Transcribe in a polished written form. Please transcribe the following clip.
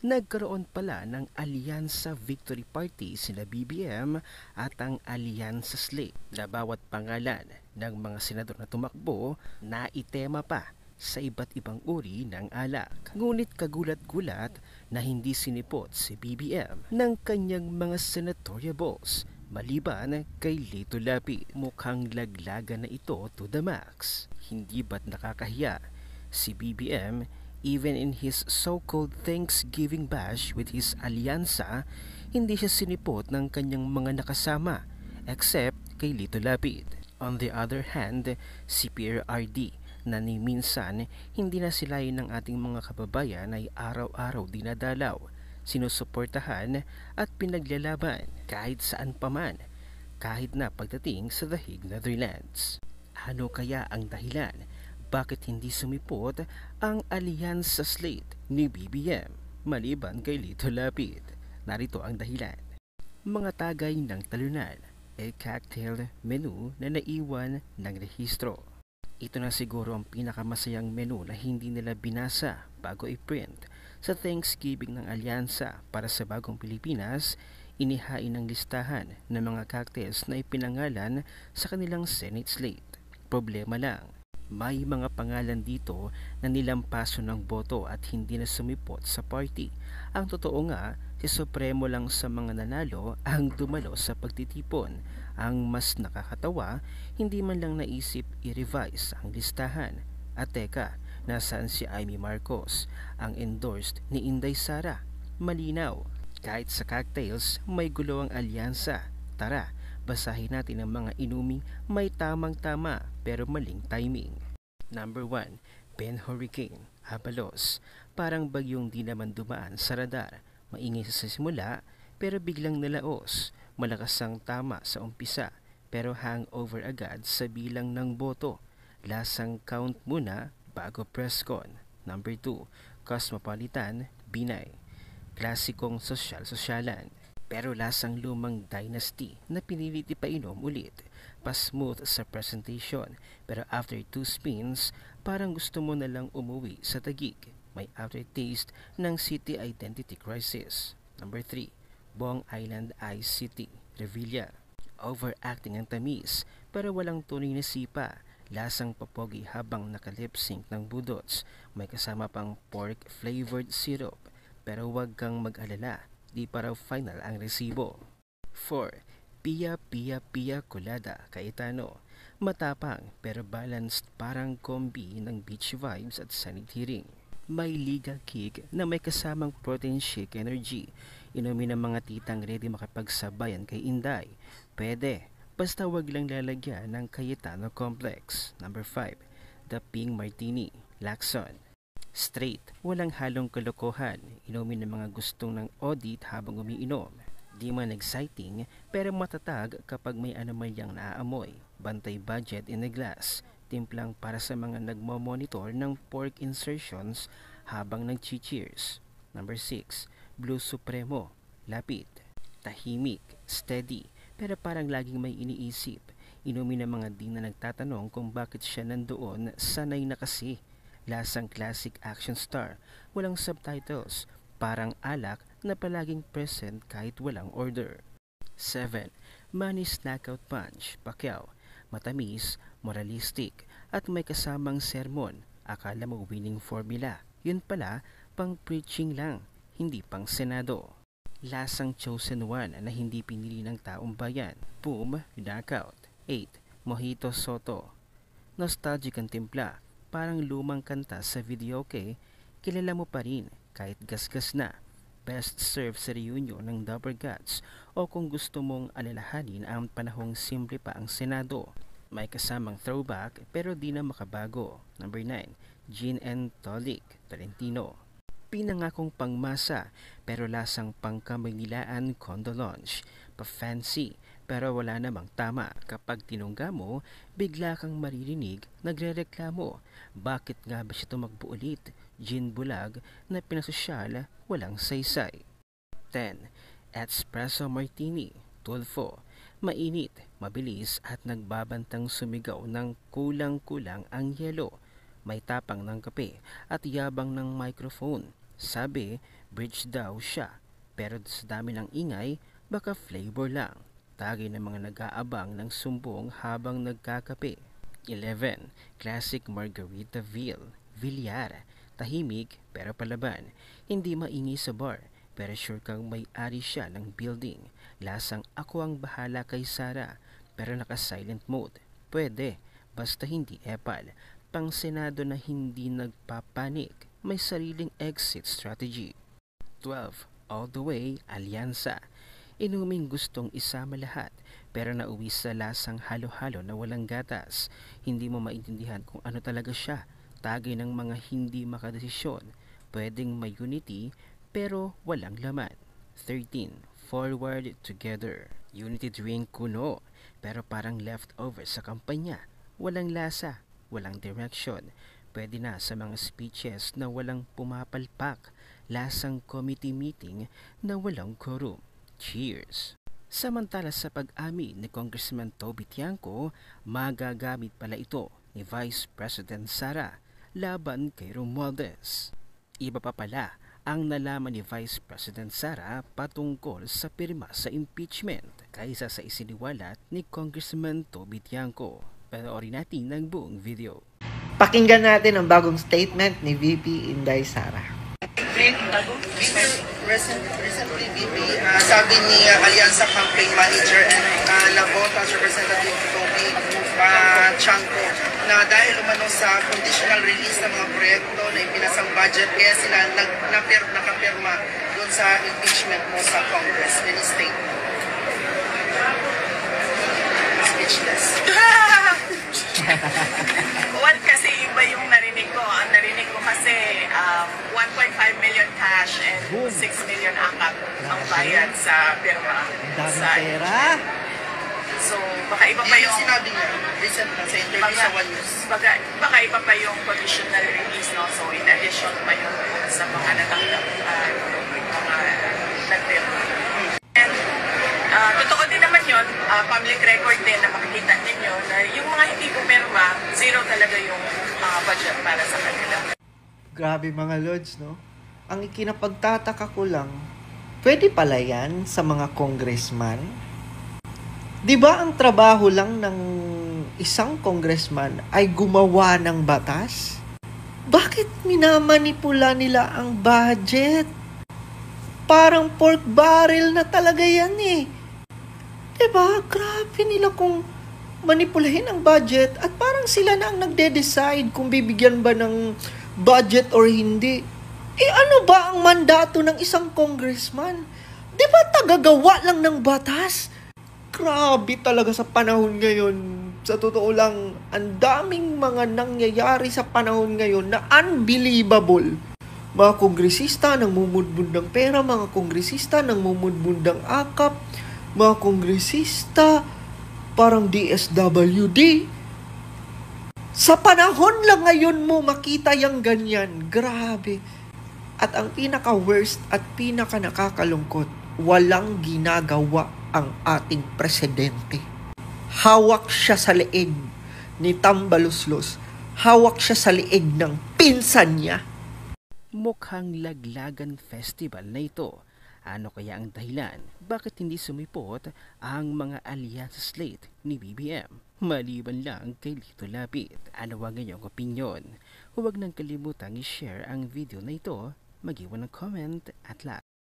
Nagkaroon pala ng Alyansa Victory Party sina BBM at ang Alyansa Slate na bawat pangalan ng mga senador na tumakbo na itema pa sa iba't ibang uri ng alak. Ngunit kagulat-gulat na hindi sinipot si BBM ng kanyang mga senatoriables maliban kay Lito Lapid. Mukhang laglagan na ito to the max. Hindi ba't nakakahiya si BBM even in his so-called Thanksgiving bash with his alyansa, hindi siya sinipot ng kanyang mga nakasama except kay Lito Lapid. On the other hand, si PRRD na ni minsan hindi na silayin ng ating mga kababayan ay araw-araw dinadalaw, sinusuportahan at pinaglalaban kahit saan paman, kahit na pagdating sa The Hague, Netherlands. Ano kaya ang dahilan? Bakit hindi sumipot ang Alyansa Slate ni BBM maliban kay Lito Lapid? Narito ang dahilan. Mga tagay ng talunan, a cocktail menu na naiwan ng rehistro. Ito na siguro ang pinakamasayang menu na hindi nila binasa bago i-print. Sa Thanksgiving ng Alyansa para sa Bagong Pilipinas, inihain ng listahan ng mga cocktails na ipinangalan sa kanilang Senate slate. Problema lang, may mga pangalan dito na nilampaso ng boto at hindi na sumipot sa party. Ang totoo nga, si Supremo lang sa mga nanalo ang dumalo sa pagtitipon. Ang mas nakakatawa, hindi man lang naisip i-revise ang listahan. At teka, nasaan si Amy Marcos, ang endorsed ni Inday Sara? Malinaw, kahit sa cocktails may gulo ang alyansa. Tara, basahin natin ang mga inuming may tamang-tama pero maling timing. Number 1, Ben Hurricane, Abalos. Parang bagyong di naman dumaan sa radar. Maingay sa simula pero biglang nalaos. Malakas ang tama sa umpisa pero hangover agad sa bilang ng boto. Lasang count muna bago press con. Number 2, Cosmopolitan, Binay. Klasikong sosyal-sosyalan pero lasang lumang dynasty na pinilit ipainom ulit. Pa-smooth sa presentation pero after 2 spins parang gusto mo na lang umuwi sa Taguig. May aftertaste ng city identity crisis. Number 3, Bong Island Ice City, Revilla. Overacting ang tamis pero walang tunay na sipa. Lasang papogi habang nakalip-sync ng budots. May kasama pang pork flavored syrup pero wag kang mag-alala, di pa raw final ang resibo. 4. Pia Pia Pia Colada, Cayetano. Matapang pero balanced, parang kombi ng beach vibes at sanitiring. May legal kick na may kasamang protein shake energy. Inumin ng mga titang ready makapagsabayan kay Inday. Pwede, basta wag lang lalagyan ng Cayetano Complex. Number 5, The Pink Martini, Lacson. Straight, walang halong kalokohan. Inumin ng mga gustong ng audit habang umiinom. Di man exciting pero matatag kapag may anomalyang naaamoy. Bantay budget in a glass. Timplang para sa mga nagmo-monitor ng pork insertions habang nag-cheers. Number 6, Blue Supremo, Lapid. Tahimik, steady, pero parang laging may iniisip. Inumin ng mga di na nagtatanong kung bakit siya nandoon, sanay na kasi. Lasang classic action star, walang subtitles, parang alak na palaging present kahit walang order. 7. Manny's Knockout Punch, Pacquiao. Matamis, moralistic, at may kasamang sermon. Akala mo winning formula. Yun pala, pang preaching lang, hindi pang senado. Lasang chosen one na hindi pinili ng taong bayan. Boom, Knockout. 8. Mojito Soto. Nostalgic ang timpla. Parang lumang kanta sa videoke, kilala mo pa rin kahit gasgas na. Best serve sa reunion ng Double Guts o kung gusto mong alalahanin ang panahong simple pa ang Senado. May kasamang throwback pero di na makabago. Number 9, Gin and Tonic, Tolentino. Pinangakong pangmasa pero lasang pangkamanilaan condo lunch. Pa-fancy pero wala namang tama. Kapag tinungga mo, bigla kang maririnig nagrereklamo. Bakit nga ba siya tumakbo ulit? Gin bulag na pinasosyal, walang saysay. 10. Espresso Martini, Tulfo. Mainit, mabilis at nagbabantang sumigaw ng kulang-kulang ang yelo. May tapang ng kape at yabang ng microphone. Sabi, bridge daw siya, pero sa dami ng ingay, baka flavor lang. Tagay ng mga nag-aabang ng sumbong habang nagkakape. 11. Classic Margaritaville, Villar. Tahimik pero palaban. Hindi maingi sa bar, pero sure kang may-ari siya ng building. Lasang ako ang bahala kay Sara, pero naka-silent mode. Pwede, basta hindi epal. Pang senado na hindi nagpapanik, may sariling exit strategy. 12. All the way, alyansa. Inuming gustong isama lahat, pero nauwi sa lasang halo-halo na walang gatas. Hindi mo maintindihan kung ano talaga siya. Tagay ng mga hindi makadesisyon. Pwedeng may unity, pero walang laman. 13. Forward together. Unity drink kuno, pero parang leftover sa kampanya. Walang lasa, walang direction. Pwede na sa mga speeches na walang pumapalpak. Lasang committee meeting na walang quorum. Cheers! Samantala sa pag-amin ni Congressman Toby Tiangco, magagamit pala ito ni Vice President Sara laban kay Romualdez. Iba pa pala ang nalaman ni Vice President Sara patungkol sa pirma sa impeachment kaysa sa isiniwalat ni Congressman Toby Tiangco. Panoorin natin ang buong video. Pakinggan natin ang bagong statement ni VP Inday Sara. Recently, VP, sabi ni Alyansa Campaign Manager and Labot as Representative Toby Tiangco na dahil umano sa conditional release ng mga proyekto na ipinasang budget, kaya sila nakapirma doon sa impeachment mo sa Congress. Any statement? Speechless. Well, kasi iba yung narinig ko. Ang narinig ko kasi 1.5 million cash and 6 million akap ang bayad sa pirma. Sa pera. So, baka iba pa yung... sinabi niya, recent na sa interview sa One News. Baka iba pa yung conditional release, no? So, in addition pa yung sa mga natanggap, mga nagpirma. And, totoo din naman yun, public record din na makikita ninyo na yung mga hindi pumirma, zero talaga yung budget para sa kanila. Grabe mga lods, no? Ang ikinapagtataka ko lang, pwede pala yan sa mga congressman? Di ba ang trabaho lang ng isang congressman ay gumawa ng batas? Bakit minamanipula nila ang budget? Parang pork barrel na talaga yan eh. Diba? Grabe nila kung manipulahin ang budget at parang sila na ang nagde-decide kung bibigyan ba ng budget or hindi. Eh ano ba ang mandato ng isang congressman? Di ba tagagawa lang ng batas? Grabe talaga sa panahon ngayon. Sa totoo lang, ang daming mga nangyayari sa panahon ngayon na unbelievable. Mga kongresista nang mumudbud ng pera, mga kongresista nang mumudbud ng akap, mga kongresista parang DSWD. Sa panahon lang ngayon mo makita yung ganyan. Grabe. At ang pinaka-worst at pinaka-nakakalungkot, walang ginagawa ang ating presidente. Hawak siya sa leeg ni Tambaluslos. Hawak siya sa leeg ng pinsan niya. Mukhang laglagan festival na ito. Ano kaya ang dahilan? Bakit hindi sumipot ang mga alyansa slate ni BBM? Maliban lang kay Lito Lapid. Ano ang inyong opinyon? Huwag nang kalimutang i-share ang video na ito, mag-iwan ng comment at like.